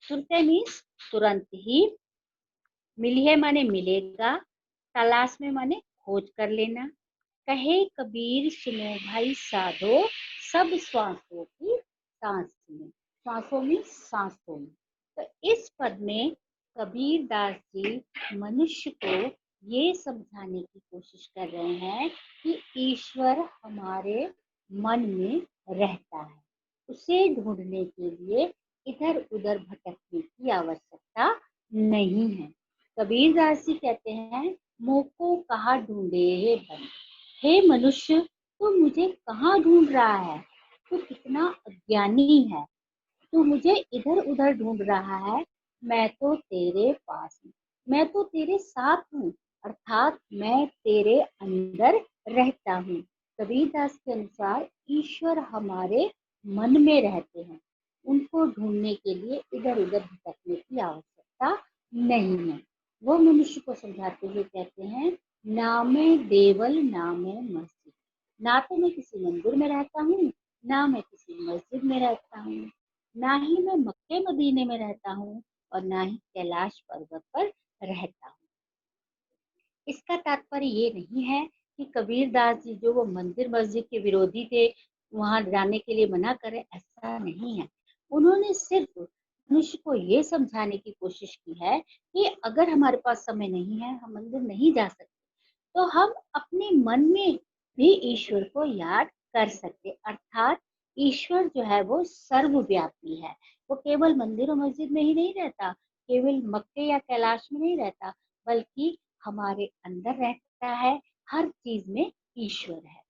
तुरते मीन्स तुरंत ही, मिलिए माने मिलेगा, तलाश में माने खोज कर लेना। कहे कबीर सुनो भाई साधो, सब श्वासों की सांस में, श्वासों में सांसों में। तो इस पद में कबीर दास जी मनुष्य को ये समझाने की कोशिश कर रहे हैं कि ईश्वर हमारे मन में रहता है, उसे ढूंढने के लिए इधर उधर भटकने की आवश्यकता नहीं है। कबीर दास जी कहते हैं, मोह को कहाँ ढूंढे हे बंद, हे मनुष्य तू मुझे कहाँ ढूंढ रहा है, तू कितना अज्ञानी है, तू मुझे इधर उधर ढूंढ रहा है, मैं तो तेरे पास हूँ, मैं तो तेरे साथ हूँ, अर्थात मैं तेरे अंदर रहता हूँ। कबीरदास के अनुसार ईश्वर हमारे मन में रहते हैं, उनको ढूंढने के लिए इधर उधर भटकने की आवश्यकता नहीं है। वो मनुष्य को समझाते हुए कहते हैं, नामे देवल नामे मस्जिद, ना तो मैं किसी मंदिर में रहता हूँ, ना मैं किसी मस्जिद में रहता हूँ, ना ही मैं मक्के मदीने में रहता हूँ, और ना ही कैलाश पर्वत पर रहता हूँ। इसका तात्पर्य ये नहीं है कि कबीर दास जी जो वो मंदिर मस्जिद के विरोधी थे, वहां जाने के लिए मना करे, ऐसा नहीं है। उन्होंने सिर्फ मनुष्य को ये समझाने की कोशिश की है कि अगर हमारे पास समय नहीं है, हम मंदिर नहीं जा सकते, तो हम अपने मन में भी ईश्वर को याद कर सकते, अर्थात ईश्वर जो है वो सर्वव्यापी है। वो केवल मंदिर और मस्जिद में ही नहीं रहता, केवल मक्के या कैलाश में नहीं रहता, बल्कि हमारे अंदर रहता है, हर चीज में ईश्वर है।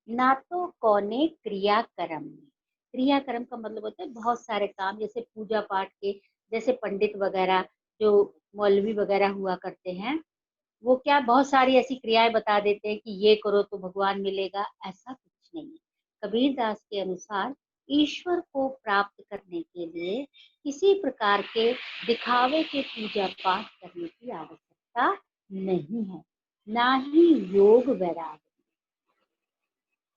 ना तो कौने क्रिया कर्म में, क्रिया कर्म का मतलब होता है बहुत सारे काम, जैसे पूजा पाठ के, जैसे पंडित वगैरह जो मौलवी वगैरह हुआ करते हैं, वो क्या बहुत सारी ऐसी क्रियाएं बता देते हैं कि ये करो तो भगवान मिलेगा, ऐसा कुछ नहीं है। कबीर दास के अनुसार ईश्वर को प्राप्त करने के लिए किसी प्रकार के दिखावे के पूजा पाठ करने की आवश्यकता नहीं है, ना ही योग वैराग्य।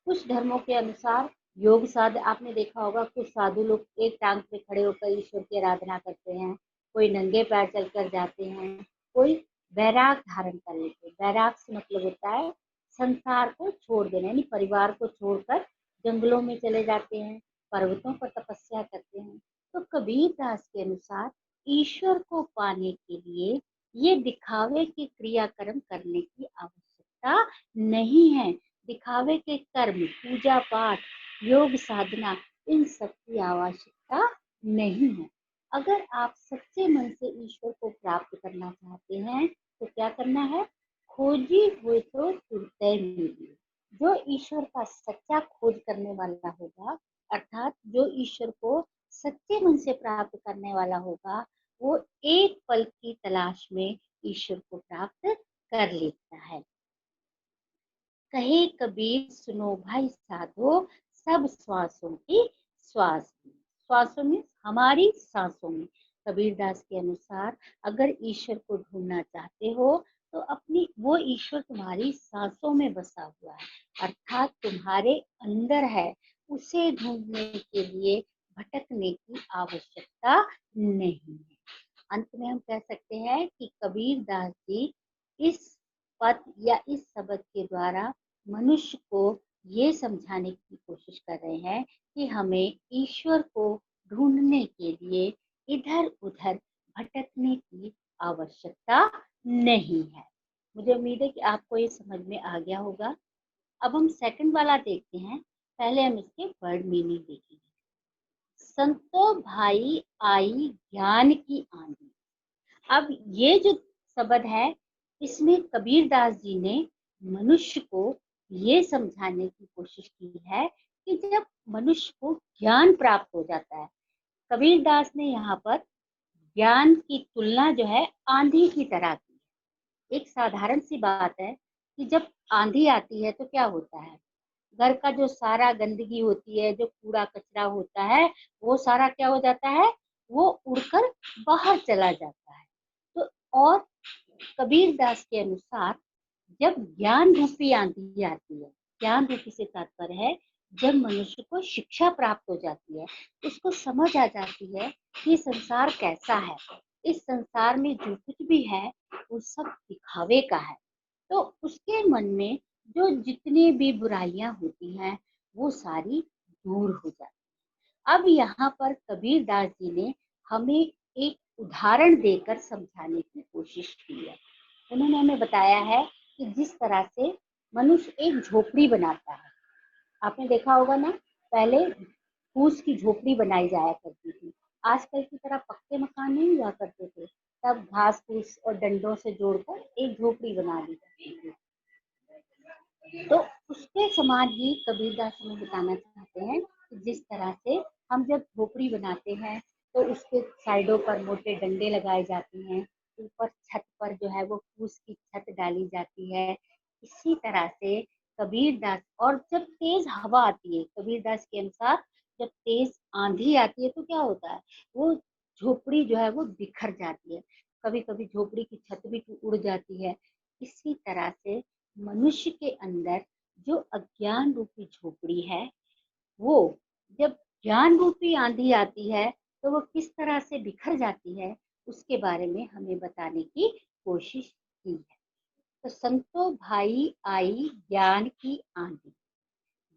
कुछ धर्मों के अनुसार योग साध, आपने देखा होगा कुछ साधु लोग एक टांग पे खड़े होकर ईश्वर की आराधना करते हैं, कोई नंगे पैर चलकर जाते हैं, कोई बैराग धारण कर लेते हैं। बैराग से मतलब होता है संसार को छोड़ देना, यानी परिवार को छोड़कर जंगलों में चले जाते हैं, पर्वतों पर तपस्या करते हैं। तो कबीर दास के अनुसार ईश्वर को पाने के लिए ये दिखावे के क्रियाकर्म करने की आवश्यकता नहीं है। दिखावे के कर्म, पूजा पाठ, योग साधना, इन सब की आवश्यकता नहीं है। अगर आप सच्चे मन से ईश्वर को प्राप्त करना चाहते हैं तो क्या करना है, खोजी हुए तो तुरते मिली। जो ईश्वर का सच्चा खोज करने वाला होगा, अर्थात जो ईश्वर को सच्चे मन से प्राप्त करने वाला होगा, वो एक पल की तलाश में ईश्वर को प्राप्त कर लेता है। कहे कबीर सुनो भाई साधो, सब श्वासों की श्वास में, श्वासों में हमारी सांसों में। कबीरदास के अनुसार अगर ईश्वर को ढूंढना चाहते हो तो अपनी वो ईश्वर तुम्हारी सांसों में बसा हुआ है, अर्थात तुम्हारे अंदर है, उसे ढूंढने के लिए भटकने की आवश्यकता नहीं है। अंत में हम कह सकते हैं कि कबीर दास जी इस पद या इस शब्द के द्वारा मनुष्य को ये समझाने की कोशिश कर रहे हैं कि हमें ईश्वर को ढूंढने के लिए इधर उधर भटकने की आवश्यकता नहीं है। मुझे उम्मीद है कि आपको ये समझ में आ गया होगा। अब हम सेकंड वाला देखते हैं, पहले हम इसके वर्ड मीनिंग देखेंगे। संतो भाई आई ज्ञान की आंधी। अब ये जो शब्द है, इसमें कबीर दास जी ने मनुष्य को ये समझाने की कोशिश की है कि जब मनुष्य को ज्ञान प्राप्त हो जाता है, कबीर दास ने यहाँ पर ज्ञान की तुलना जो है आंधी की तरह की है। एक साधारण सी बात है कि जब आंधी आती है तो क्या होता है, घर का जो सारा गंदगी होती है, जो कूड़ा कचरा होता है, वो सारा क्या हो जाता है, वो उड़कर बाहर चला जाता है। तो और कबीर दास के अनुसार जब ज्ञान रूपी आंधी आती है, ज्ञान रूपी से तात्पर्य है जब मनुष्य को शिक्षा प्राप्त हो जाती है, उसको समझ आ जाती है कि संसार कैसा है, इस संसार में जो कुछ भी है वो सब दिखावे का है, तो उसके मन में जो जितनी भी बुराइयां होती हैं वो सारी दूर हो जाती है। अब यहाँ पर कबीर दास जी ने हमें एक उदाहरण देकर समझाने की कोशिश की है। उन्होंने हमें बताया है कि जिस तरह से मनुष्य एक झोपड़ी बनाता है, आपने देखा होगा ना, पहले फूस की झोपड़ी बनाई जाया करती थी, आजकल की तरह पक्के मकान नहीं हुआ करते थे, तब घास फूस और डंडों से जोड़कर एक झोपड़ी बना दी जाती थी। तो उसके समान ही कबीरदास हमें बताना चाहते हैं कि जिस तरह से हम जब झोपड़ी बनाते हैं तो उसके साइडों पर मोटे डंडे लगाए जाते हैं, ऊपर छत पर जो है वो फूस की छत डाली जाती है। इसी तरह से कबीरदास, और जब तेज हवा आती है, कबीरदास के अनुसार जब तेज आंधी आती है तो क्या होता है, वो झोपड़ी जो है वो बिखर जाती है, कभी कभी झोपड़ी की छत भी उड़ जाती है। इसी तरह से मनुष्य के अंदर जो अज्ञान रूपी झोपड़ी है, वो जब ज्ञान रूपी आंधी आती है तो वो किस तरह से बिखर जाती है, उसके बारे में हमें बताने की कोशिश की है। तो संतो भाई आई ज्ञान की आंधी।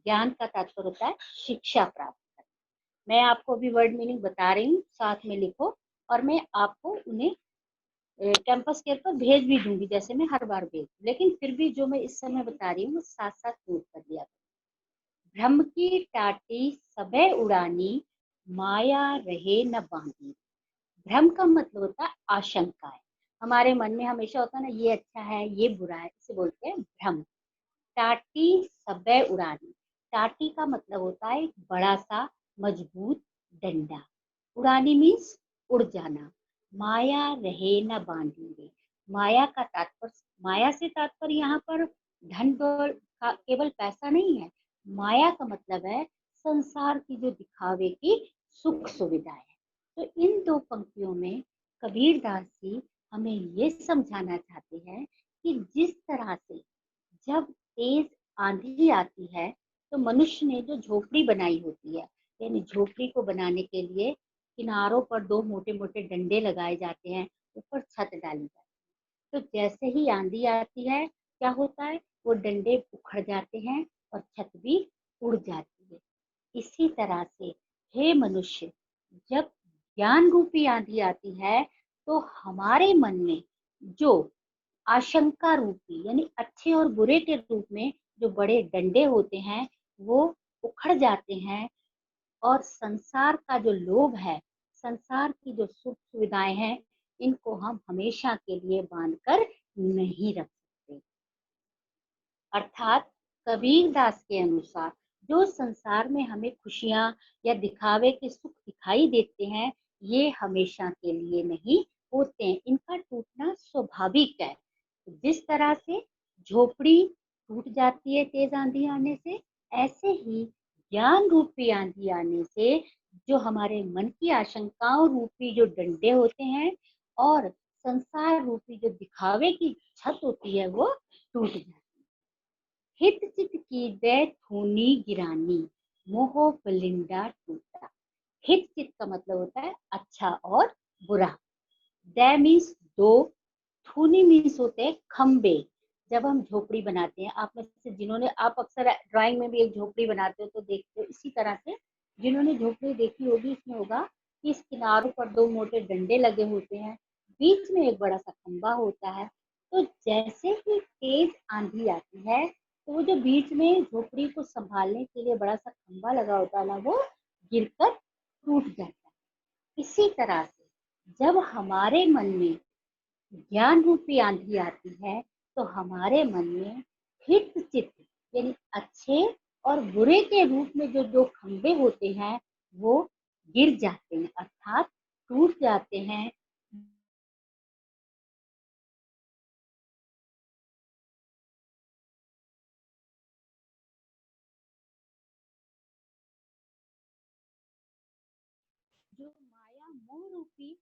ज्ञान का तात्पर्य होता है शिक्षा प्राप्त करना। मैं आपको अभी वर्ड मीनिंग बता रही हूँ, साथ में लिखो, और मैं आपको उन्हें कैंपस केयर पर भेज भी दूंगी, जैसे मैं हर बार भेज, लेकिन फिर भी जो मैं इस समय बता रही हूँ वो साथ साथ नोट कर दिया। भ्रम की टाटी सबे उड़ानी, माया रहे न बांधी। भ्रम का मतलब होता है आशंका है, हमारे मन में हमेशा होता है ना, ये अच्छा है ये बुरा है, इसे बोलते हैं भ्रम। टाटी सबे उड़ानी, टाटी का मतलब होता है एक बड़ा सा मजबूत डंडा, उड़ानी मीन्स उड़ जाना। माया रहे न बांधेंगे, माया का तात्पर्य, माया से तात्पर्य यहाँ पर धन दौलत का केवल पैसा नहीं है, माया का मतलब है संसार की जो दिखावे की सुख सुविधाएं है। तो इन दो पंक्तियों में कबीर दास जी हमें ये समझाना चाहते हैं कि जिस तरह से जब तेज आंधी आती है तो मनुष्य ने जो झोपड़ी बनाई होती है, यानी झोपड़ी को बनाने के लिए किनारों पर दो मोटे मोटे डंडे लगाए जाते हैं, ऊपर छत डाली जाती है, तो जैसे ही आंधी आती है क्या होता है, वो डंडे उखड़ जाते हैं और छत भी उड़ जाती है। इसी तरह से हे मनुष्य, जब ज्ञान रूपी आंधी आती है तो हमारे मन में जो आशंका रूपी, यानी अच्छे और बुरे के रूप में जो बड़े डंडे होते हैं वो उखड़ जाते हैं, और संसार का जो लोभ है, संसार की जो सुख सुविधाएं हैं, इनको हम हमेशा के लिए बांध कर नहीं रख सकते। अर्थात कबीर दास के अनुसार जो संसार में हमें खुशियां या दिखावे के सुख दिखाई देते हैं, ये हमेशा के लिए नहीं होते हैं, इनका टूटना स्वाभाविक है। जिस तरह से झोपड़ी टूट जाती है तेज आंधी आने से, ऐसे ही ज्ञान रूपी आंधी आने से जो हमारे मन की आशंकाओं रूपी जो डंडे होते हैं और संसार रूपी जो दिखावे की छत होती है वो टूट जाती है। हित चित की दे थूनी गिरानी, मोह बलिंडा टूटा। हित चित का मतलब होता है अच्छा और बुरा। दै मीन्स दो, थूनी मीन्स होते हैं खंबे। जब हम झोपड़ी बनाते हैं, आप में से जिन्होंने, आप अक्सर ड्राइंग में भी एक झोपड़ी बनाते हो तो देखते हो, इसी तरह से जिन्होंने झोपड़ी देखी होगी इसमें होगा कि इस किनारों पर दो मोटे डंडे लगे होते हैं, बीच में एक बड़ा सा खंबा होता है। तो जैसे ही तेज आंधी आती है तो वो जो बीच में झोपड़ी को संभालने के लिए बड़ा सा खंबा लगा होता है ना, वो गिरकर टूट जाता है। इसी तरह से जब हमारे मन में ज्ञान रूपी आंधी आती है तो हमारे मन में हित चित्त, यानी अच्छे और बुरे के रूप में जो जो खंबे होते हैं वो गिर जाते हैं, अर्थात टूट जाते हैं। जो माया मोह रूपी,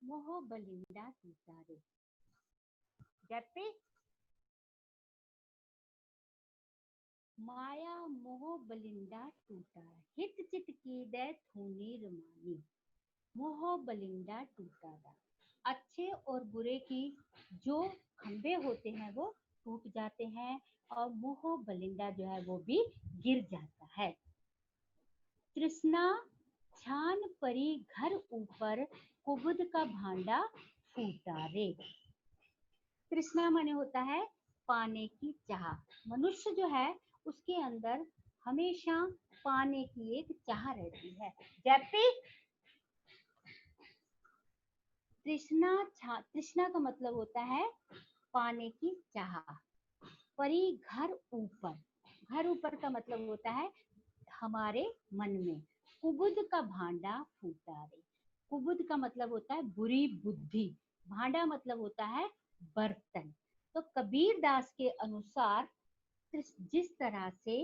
मोह बलिंदा टूटा रे। जैसे माया मोह बलिंदा टूटा, हित चित की दे थूनी रमानी। मोह बलिंदा टूटा दा, अच्छे और बुरे की जो खंबे होते हैं वो टूट जाते हैं, और मोह बलिंदा जो है वो भी गिर जाता है। तृष्णा छान परी घर ऊपर, कुबुद का भांडा फूटा रे। तृष्णा माने होता है पाने की चाह। मनुष्य जो है उसके अंदर हमेशा पाने की एक चाह रहती है। जैसे तृष्णा का मतलब होता है पाने की चाह। परी घर ऊपर, घर ऊपर का मतलब होता है हमारे मन में। कुबुद का भांडा फूटा रे, कुबुद का मतलब होता है बुरी बुद्धि, भांडा मतलब होता है बर्तन। तो कबीर दास के अनुसार जिस तरह से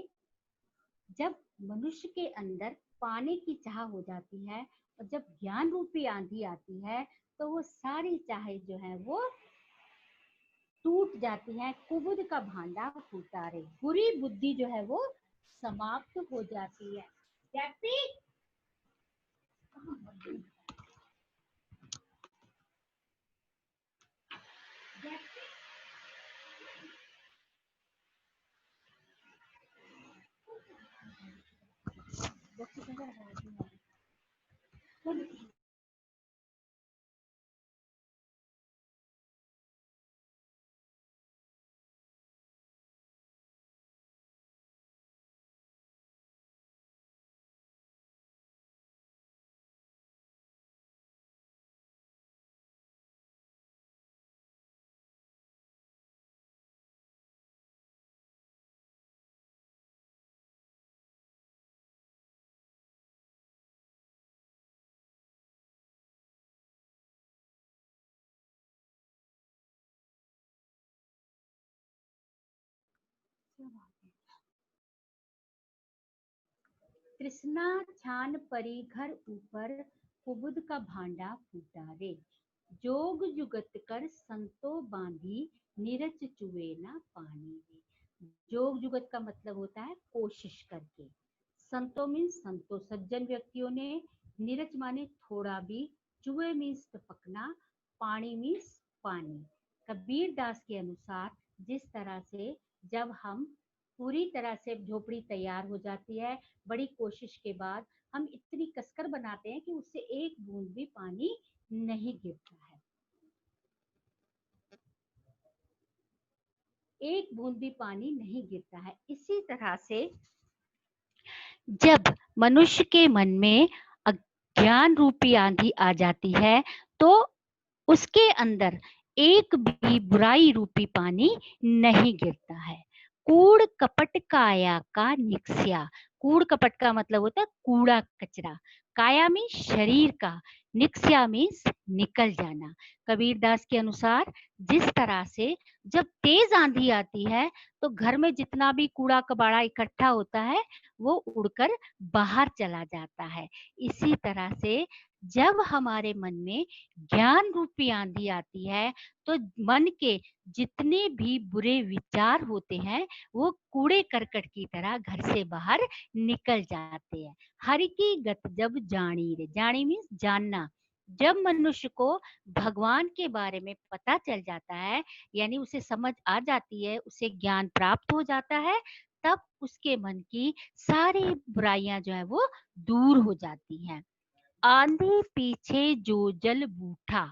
जब मनुष्य के अंदर पाने की चाह हो जाती है और जब ज्ञान रूपी आंधी आती है तो वो सारी चाहे जो है वो टूट जाती है। कुबुद का भांडा फूटा रे, बुरी बुद्धि जो है वो समाप्त हो जाती है। जैसे तृष्णा छान परी घर ऊपर, कुबुद का भांडा फूटा रे। जोग जुगत कर संतो बांधी, निरच चुए ना पानी रे। जोग जुगत का मतलब होता है कोशिश करके। संतो मीन्स संतो सज्जन व्यक्तियों ने, निरच माने थोड़ा भी, चुए मीन्स टपकना, पानी मीन्स पानी। कबीर दास के अनुसार जिस तरह से जब हम पूरी तरह से झोपड़ी तैयार हो जाती है, बड़ी कोशिश के बाद हम इतनी कसकर बनाते हैं कि उससे एक बूंद भी पानी नहीं गिरता है, एक बूंद भी पानी नहीं गिरता है। इसी तरह से जब मनुष्य के मन में अज्ञान रूपी आंधी आ जाती है तो उसके अंदर एक भी बुराई रूपी पानी नहीं गिरता है। कूड़ कपट काया का निक्स्या, कूड़ कपट का मतलब होता है कूड़ा कचरा, काया में शरीर का, निक्स्या मीन्स निकल जाना। कबीर दास के अनुसार जिस तरह से जब तेज आंधी आती है तो घर में जितना भी कूड़ा कबाड़ा इकट्ठा होता है वो उड़कर बाहर चला जाता है। इसी तरह से जब हमारे मन में ज्ञान रूपी आंधी आती है तो मन के जितने भी बुरे विचार होते हैं वो कूड़े करकट की तरह घर से बाहर निकल जाते हैं। हरि की गत जब जानी रे, जानी मीन्स जानना। जब मनुष्य को भगवान के बारे में पता चल जाता है, यानी उसे समझ आ जाती है, उसे ज्ञान प्राप्त हो जाता है, तब उसके मन की सारी बुराइयां जो है वो दूर हो जाती हैं। आंधी पीछे जो जल बूठा,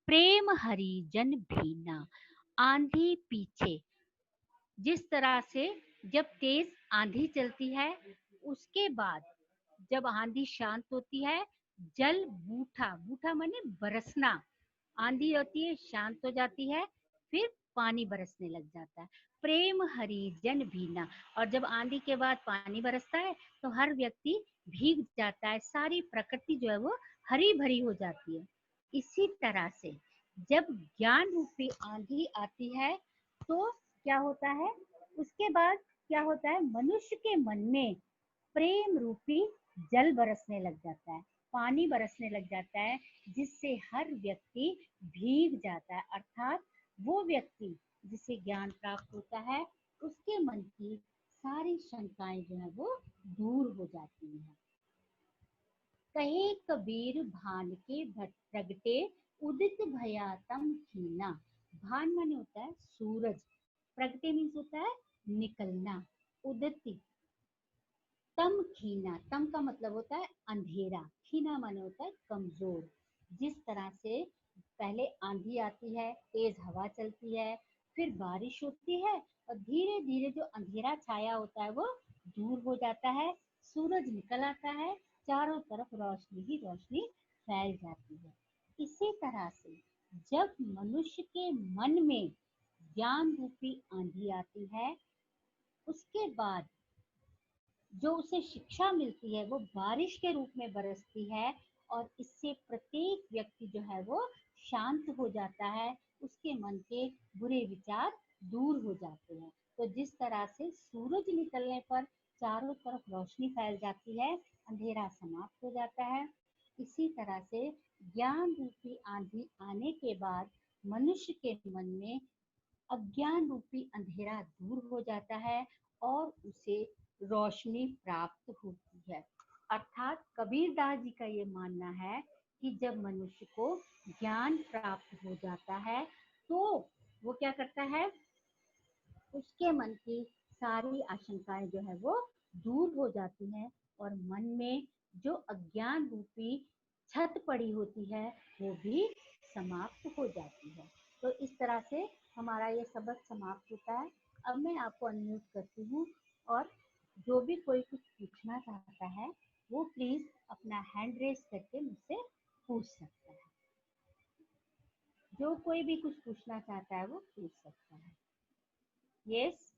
प्रेम हरिजन भीना। आंधी पीछे, जिस तरह से जब तेज आंधी चलती है उसके बाद जब आंधी शांत होती है, जल बूठा, बूठा माने बरसना, आंधी होती है शांत हो जाती है, फिर पानी बरसने लग जाता है। प्रेम हरिजन भीना, और जब आंधी के बाद पानी बरसता है तो हर व्यक्ति भीग जाता है, सारी प्रकृति जो है वो हरी भरी हो जाती है। इसी तरह से जब ज्ञान रूपी आंधी आती है तो क्या होता है, उसके बाद क्या होता है, मनुष्य के मन में प्रेम रूपी जल बरसने लग जाता है, पानी बरसने लग जाता है, जिससे हर व्यक्ति भीग जाता है। अर्थात वो व्यक्ति जिसे ज्ञान प्राप्त होता है उसके मन की सारी शंकाएं जो है वो दूर हो जाती हैं। कहे कबीर भान के प्रगटे, उदित भया तम खीना। भान माने होता है सूरज, प्रगटे मीन्स होता है निकलना, उदित तम खीना, तम का मतलब होता है अंधेरा, खीना माने होता है कमजोर। जिस तरह से पहले आंधी आती है, तेज हवा चलती है, फिर बारिश होती है और धीरे धीरे जो अंधेरा छाया होता है वो दूर हो जाता है, सूरज निकल आता है, चारों तरफ रोशनी ही रोशनी फैल जाती है। इसी तरह से जब मनुष्य के मन में ज्ञान रूपी आंधी आती है, उसके बाद जो उसे शिक्षा मिलती है वो बारिश के रूप में बरसती है, और इससे प्रत्येक व्यक्ति जो है वो शांत हो जाता है, उसके मन के बुरे विचार दूर हो जाते हैं। तो जिस तरह से सूरज निकलने पर चारों तरफ रोशनी फैल जाती है, अंधेरा समाप्त हो जाता है, इसी तरह से ज्ञान रूपी आंधी आने के बाद मनुष्य के मन में अज्ञान रूपी अंधेरा दूर हो जाता है और उसे रोशनी प्राप्त होती है। अर्थात कबीरदास जी का ये मानना है कि जब मनुष्य को ज्ञान प्राप्त हो जाता है तो वो क्या करता है, उसके मन की सारी आशंकाएं जो है वो दूर हो जाती हैं और मन में जो अज्ञान रूपी छत पड़ी होती है वो भी समाप्त हो जाती है। तो इस तरह से हमारा ये सबक समाप्त होता है। अब मैं आपको अनम्यूट करती हूँ और जो भी कोई कुछ पूछना चाहता है वो प्लीज अपना हैंड रेस करके मुझसे पूछ सकता है। जो कोई भी कुछ पूछना चाहता है वो पूछ सकता है। यस,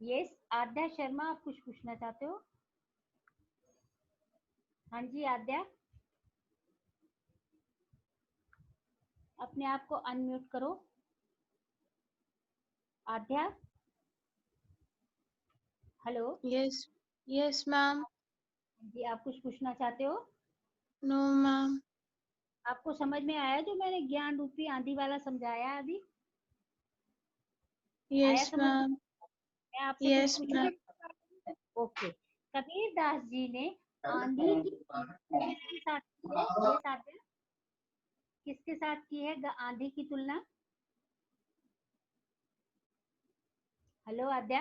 यस आद्या शर्मा, आप कुछ पूछना चाहते हो? हाँ जी आद्या, अपने आप को अनम्यूट करो। Aadya, hello. Yes, yes ma'am. जी, आप कुछ पूछना चाहते हो? No ma'am. आपको समझ में आया जो मैंने ज्ञान रूपी आंधी वाला समझाया है अभी? आया यस समझ में? मैम। मैं आपसे कुछ यस पूछूं? मैम। ओके। कबीरदास जी ने आंधी की किसके साथ की है? ये आद्या, किसके साथ की है आंधी की तुलना? हेलो आद्या,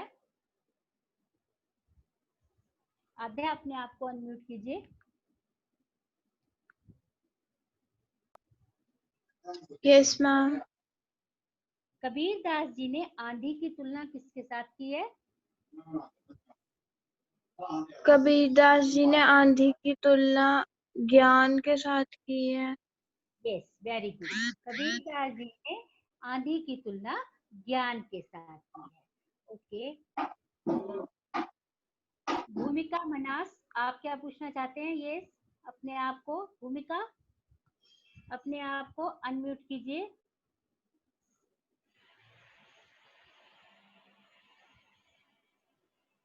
आद्या अपने आप को अनम्यूट कीजिए। Yes ma'am. कबीरदास जी ने आंधी की तुलना किसके साथ की है? कबीरदास जी ने आंधी की तुलना ज्ञान के साथ की है। Yes, very good. Kabirdas ji ने आंधी की तुलना ज्ञान के साथ की है। ओके। भूमिका मनास, आप क्या पूछना चाहते हैं? ये अपने आप को, भूमिका अपने आप को अनम्यूट कीजिए।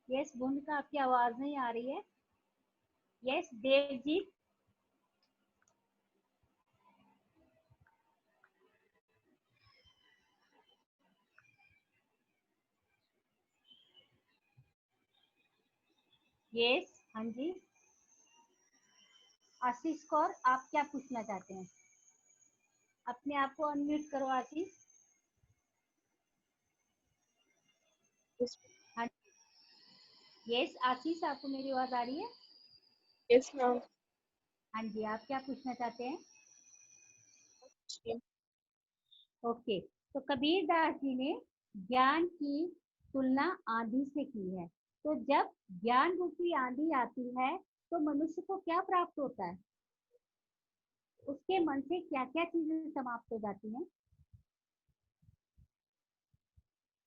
यस भूमिका, आपकी आवाज नहीं आ रही है। यस देवजीत, यस हाँ जी। आशीष कौर, आप क्या पूछना चाहते हैं? अपने आप को अनम्यूट करो आशीष। हाँ जी। यस आशीष, आपको मेरी आवाज आ रही है? Yes ma'am. हाँ जी, आप क्या पूछना चाहते हैं? ओके। तो कबीरदास जी ने ज्ञान की तुलना आंधी से की है। तो जब ज्ञान रूपी आंधी आती है तो मनुष्य को क्या प्राप्त होता है? उसके मन से क्या क्या चीजें समाप्त हो जाती हैं?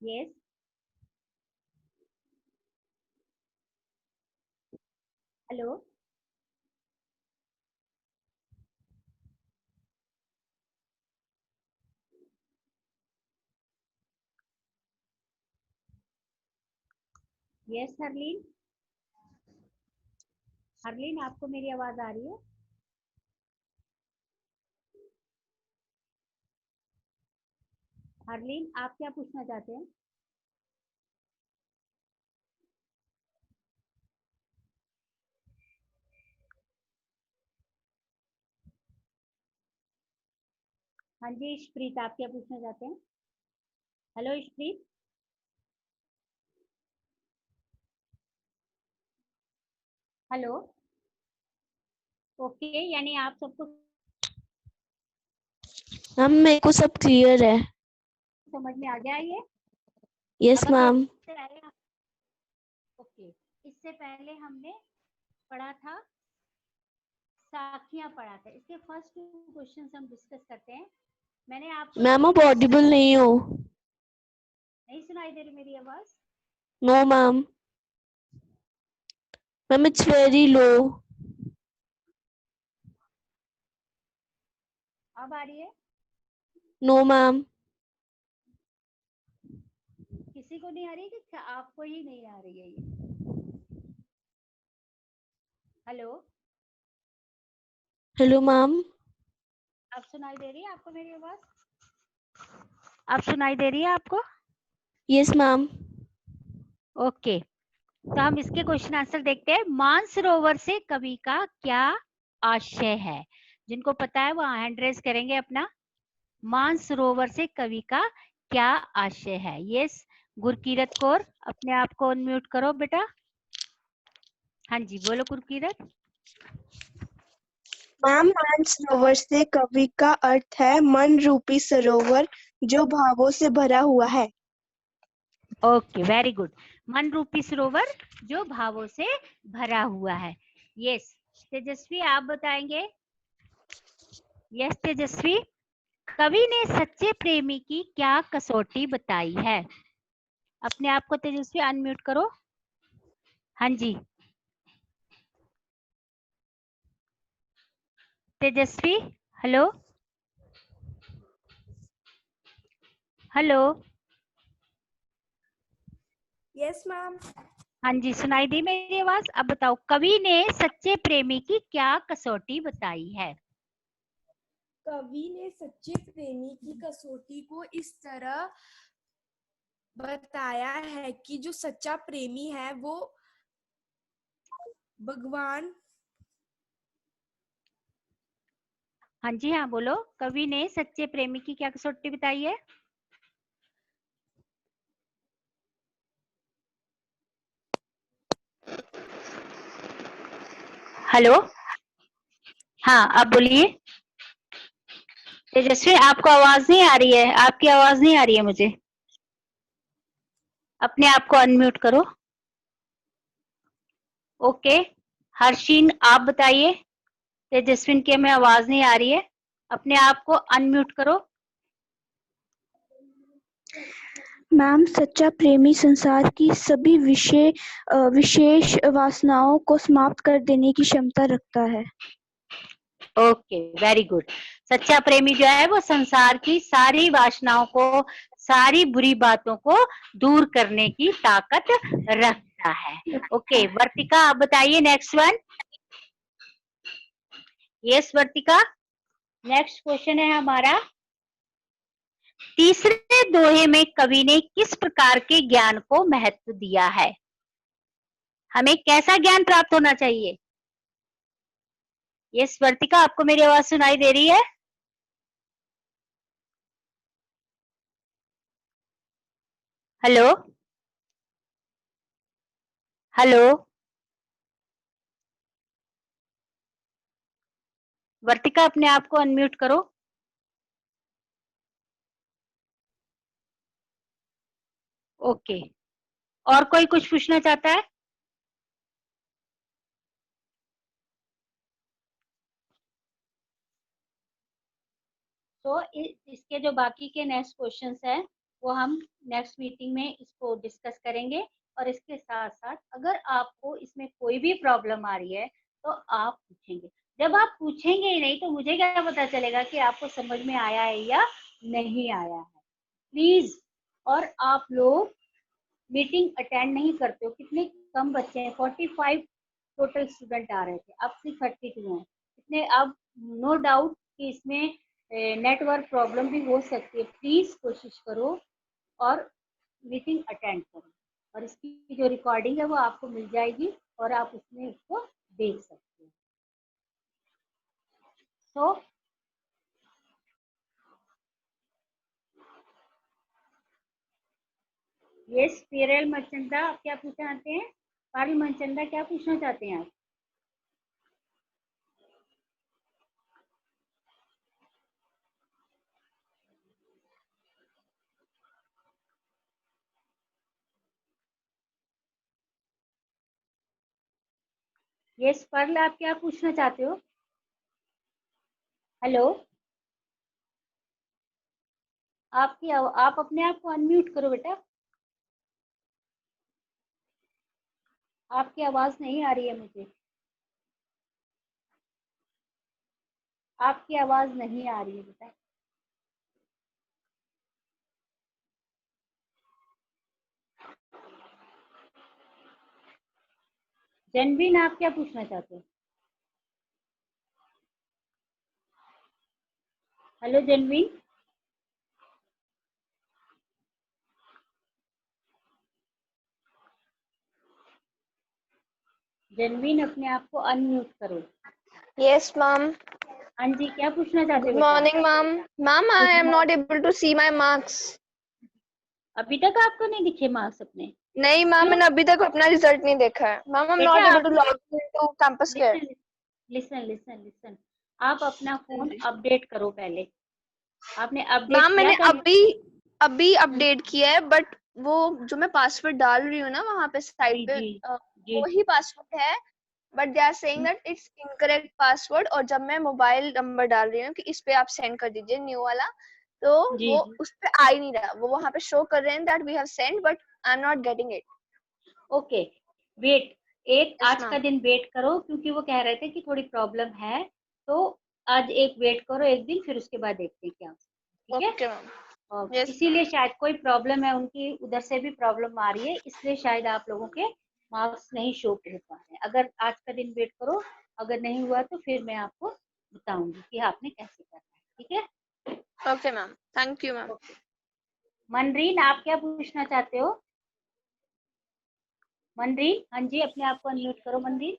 Yes, hello. Yes Harleen, Harleen आपको मेरी आवाज आ रही है? हरलीन, आप क्या पूछना चाहते हैं? हाँ जी इशप्रीत, आप क्या पूछना चाहते हैं? हेलो इशप्रीत। हेलो। ओके, यानी आप सबको मैम मेरे को सब क्लियर है। समझ में आ गया ये? यस अगर मैम। इससे पहले ओके, इससे पहले हमने पढ़ा था, साखियां पढ़ा था। इसके फर्स्ट टू क्वेश्चन हम डिस्कस करते हैं। मैंने आपको मैम दिए आप थे ऑडिबल नहीं हो। नहीं सुनाई दे रही मेरी आवाज? No ma'am. Ma'am it's very low. अब आ रही है? No ma'am. किसी को नहीं आ रही कि आपको ही नहीं आ रही है ये? हेलो। Hello ma'am. अब सुनाई दे रही है आपको मेरी आवाज? अब सुनाई दे रही है आपको? Yes ma'am. ओके, तो हम इसके क्वेश्चन आंसर देखते हैं। मानसरोवर से कवि का क्या आशय है? जिनको पता है वो हैंड रेज करेंगे अपना। मानसरोवर से कवि का क्या आशय है? यस, गुरकीरत कौर, अपने आप को अनम्यूट करो बेटा। हाँ जी, बोलो गुरकीरत। मैम, मानसरोवर से कवि का अर्थ है मन रूपी सरोवर जो भावों से भरा हुआ है। Okay, very good. मन रूपी सरोवर जो भावों से भरा हुआ है। यस, तेजस्वी आप बताएंगे। यस तेजस्वी, कवि ने सच्चे प्रेमी की क्या कसौटी बताई है? अपने आप को तेजस्वी अनम्यूट करो। हाँ जी तेजस्वी, हेलो हेलो। Yes ma'am. हाँ जी, सुनाई दी मेरी आवाज? अब बताओ, कवि ने सच्चे प्रेमी की क्या कसौटी बताई है? कवि ने सच्चे प्रेमी की कसौटी को इस तरह बताया है कि जो सच्चा प्रेमी है वो भगवान हाँ जी हाँ बोलो, कवि ने सच्चे प्रेमी की क्या कसौटी बताई है? हेलो, हाँ अब बोलिए। तेजस्वी आपको आवाज नहीं आ रही है, आपकी आवाज नहीं आ रही है मुझे। अपने आप को अनम्यूट करो। ओके, हर्षिन आप बताइए। तेजस्विन की हमें आवाज नहीं आ रही है, अपने आप को अनम्यूट करो। मैम, सच्चा प्रेमी संसार की सभी विशेष वासनाओं को समाप्त कर देने की क्षमता रखता है। Okay, very good. सच्चा प्रेमी जो है वो संसार की सारी वासनाओं को, सारी बुरी बातों को दूर करने की ताकत रखता है। ओके, वर्तिका आप बताइए नेक्स्ट वन। यस वर्तिका, नेक्स्ट क्वेश्चन है हमारा। तीसरे दोहे में कवि ने किस प्रकार के ज्ञान को महत्व दिया है? हमें कैसा ज्ञान प्राप्त होना चाहिए? यस वर्तिका, आपको मेरी आवाज सुनाई दे रही है? हेलो हेलो, वर्तिका अपने आप को अनम्यूट करो। ओके, और कोई कुछ पूछना चाहता है? तो इसके जो बाकी के नेक्स्ट क्वेश्चंस हैं वो हम नेक्स्ट मीटिंग में इसको डिस्कस करेंगे। और इसके साथ साथ अगर आपको इसमें कोई भी प्रॉब्लम आ रही है तो आप पूछेंगे। जब आप पूछेंगे ही नहीं तो मुझे क्या पता चलेगा कि आपको समझ में आया है या नहीं आया है? प्लीज। और आप लोग मीटिंग अटेंड नहीं करते हो, कितने कम बच्चे हैं, 45 टोटल स्टूडेंट आ रहे थे, अब सिर्फ 32 हैं। इतने अब नो डाउट कि इसमें नेटवर्क प्रॉब्लम भी हो सकती है। प्लीज कोशिश करो और मीटिंग अटेंड करो, और इसकी जो रिकॉर्डिंग है वो आपको मिल जाएगी और आप उसमें उसको देख सकते हो। सो यस पेरल मर्चेंडा, आप क्या पूछना चाहते हैं? पारुल मर्चेंडा, क्या पूछना चाहते हैं आप? यस पर्ल, आप क्या पूछना चाहते हो? हेलो, आप अपने आप को अनम्यूट करो बेटा, आपकी आवाज नहीं आ रही है मुझे, आपकी आवाज नहीं आ रही है बेटा। जनवीन, आप क्या पूछना चाहते हो? हेलो जनवीन, जनवीन अपने आप को अनम्यूट करो। Yes, ma'am. हाँ जी, क्या पूछना चाहते हो Good बेटा? morning, ma'am. Ma'am, I Good am not morning. able to see my marks. अभी तक आपको नहीं दिखे मार्क्स अपने? नहीं मैम, मैंने अभी तक अपना रिजल्ट नहीं देखा है। Ma'am, I am not able to log into campus care. Listen listen listen, आप अपना फोन अपडेट करो पहले। आपने अपडेट मैम, किया मैंने था? अभी अपडेट किया है, बट वो जो मैं पासवर्ड डाल रही हूँ ना वहाँ पे साइड पे, जी जी वही पासवर्ड है, but they are saying that it's incorrect password. और जब मैं मोबाइल नंबर डाल रही हूँ कि इस पे आप सेंड कर दीजिए न्यू वाला, तो जी वो जी। उस पे आ ही नहीं रहा। वो वहाँ पे शो कर रहे हैं that we have send, but I am not getting it. Okay, wait, एक यस आज का मैम। दिन वेट करो, क्योंकि वो कह रहे थे कि थोड़ी प्रॉब्लम है, तो आज एक वेट करो एक दिन, फिर उसके बाद देखते हैं क्या होता है, ठीक है? Okay ma'am. और यस इसीलिए शायद कोई प्रॉब्लम है, उनकी उधर से भी प्रॉब्लम आ रही है, इसलिए शायद आप लोगों के मार्क्स नहीं शो हो पा रहे हैं। अगर आज का दिन वेट करो, अगर नहीं हुआ तो फिर मैं आपको बताऊंगी कि आपने कैसे करना है, ठीक है? Okay ma'am, thank you ma'am. Okay, Manreen, आप क्या पूछना चाहते हो? मनरीन, हाँ जी, अपने आप को अनम्यूट करो मनरीन।